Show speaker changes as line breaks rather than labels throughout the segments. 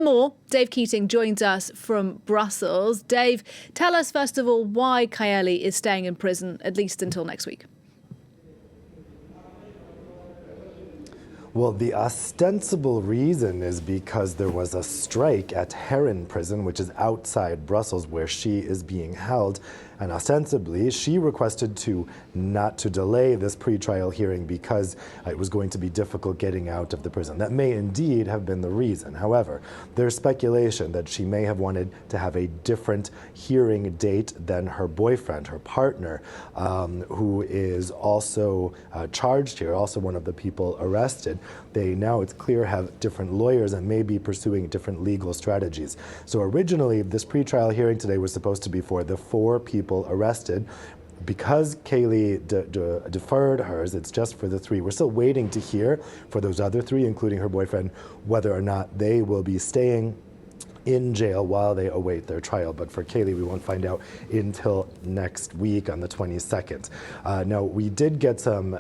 More. Dave Keating joins us from Brussels. Dave, tell us first of all why Kaili is staying in prison, at least until next week.
Well, the ostensible reason is because there was a strike at Heron prison, which is outside Brussels, where she is being held. And ostensibly, she requested not to delay this pretrial hearing because it was going to be difficult getting out of the prison. That may indeed have been the reason. However, there's speculation that she may have wanted to have a different hearing date than her boyfriend, her partner, who is also charged here, also one of the people arrested. They now, it's clear, have different lawyers and may be pursuing different legal strategies. So originally, this pretrial hearing today was supposed to be for the 4 people arrested. Because Kaili deferred hers, it's just for the 3. We're still waiting to hear for those other 3, including her boyfriend, whether or not they will be staying in jail while they await their trial. But for Kaili, we won't find out until next week on the 22nd. Now, we did get some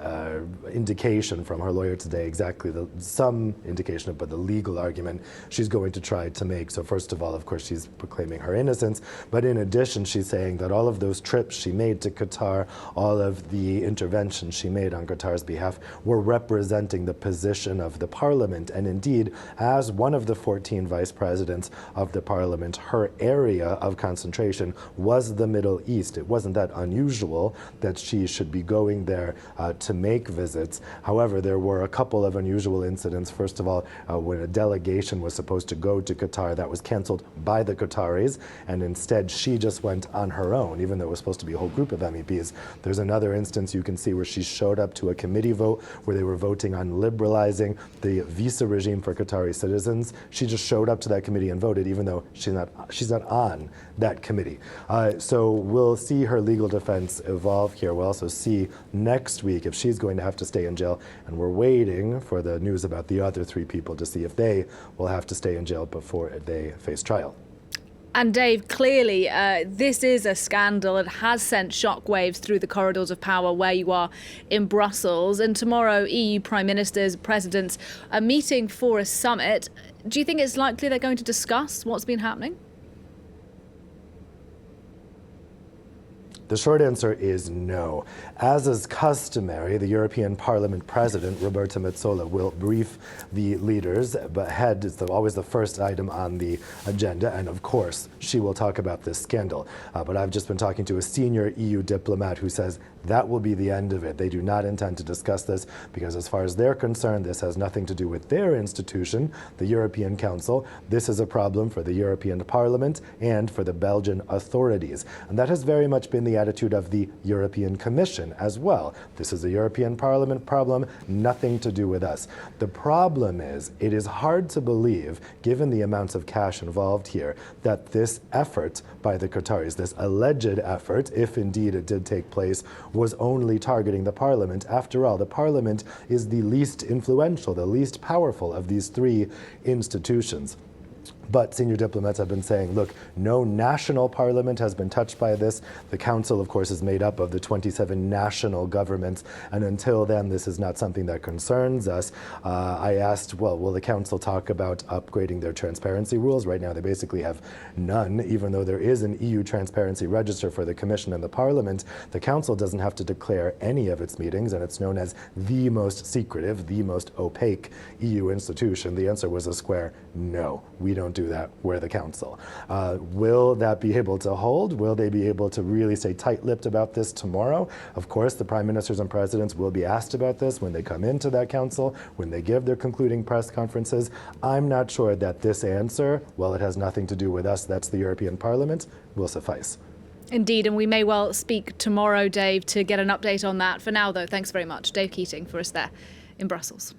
indication from her lawyer today, exactly some indication about the legal argument she's going to try to make. So first of all, of course, she's proclaiming her innocence. But in addition, she's saying that all of those trips she made to Qatar, all of the interventions she made on Qatar's behalf were representing the position of the parliament. And indeed, as one of the 14 vice presidents of the parliament, her area of concentration was the Middle East. It wasn't that unusual that she should be going there to make visits. However, there were a couple of unusual incidents. First of all, when a delegation was supposed to go to Qatar, that was canceled by the Qataris, and instead she just went on her own, even though it was supposed to be a whole group of MEPs. There's another instance you can see where she showed up to a committee vote where they were voting on liberalizing the visa regime for Qatari citizens. She just showed up to that committee and voted, even though she's not on that committee. So we'll see her legal defense evolve here. We'll also see next week if she's going to have to stay in jail, and we're waiting for the news about the other 3 people to see if they will have to stay in jail before they face trial.
And Dave, clearly this is a scandal. It has sent shockwaves through the corridors of power where you are in Brussels. And tomorrow, EU prime ministers, presidents are meeting for a summit. Do you think it's likely they're going to discuss what's been happening?
The short answer is no. As is customary, the European Parliament President, Roberta Metsola, will brief the leaders ahead. It's always the first item on the agenda, and of course, she will talk about this scandal. But I've just been talking to a senior EU diplomat who says that will be the end of it. They do not intend to discuss this because as far as they're concerned, this has nothing to do with their institution, the European Council. This is a problem for the European Parliament and for the Belgian authorities. And that has very much been the attitude of the European Commission as well. This is a European Parliament problem, nothing to do with us. The problem is, it is hard to believe, given the amounts of cash involved here, that this effort by the Qataris, this alleged effort, if indeed it did take place, was only targeting the Parliament. After all, the Parliament is the least influential, the least powerful of these 3 institutions. But senior diplomats have been saying, look, no national parliament has been touched by this. The council, of course, is made up of the 27 national governments. And until then, this is not something that concerns us. I asked, well, will the council talk about upgrading their transparency rules? Right now, they basically have none, even though there is an EU transparency register for the Commission and the Parliament. The council doesn't have to declare any of its meetings, and it's known as the most secretive, the most opaque EU institution. The answer was a square no. We don't do that. We're the council. Will that be able to hold? Will they be able to really stay tight-lipped about this tomorrow? Of course, the prime ministers and presidents will be asked about this when they come into that council, when they give their concluding press conferences. I'm not sure that this answer, well, it has nothing to do with us, that's the European Parliament, will suffice.
Indeed, and we may well speak tomorrow, Dave, to get an update on that. For now, though, thanks very much. Dave Keating for us there in Brussels.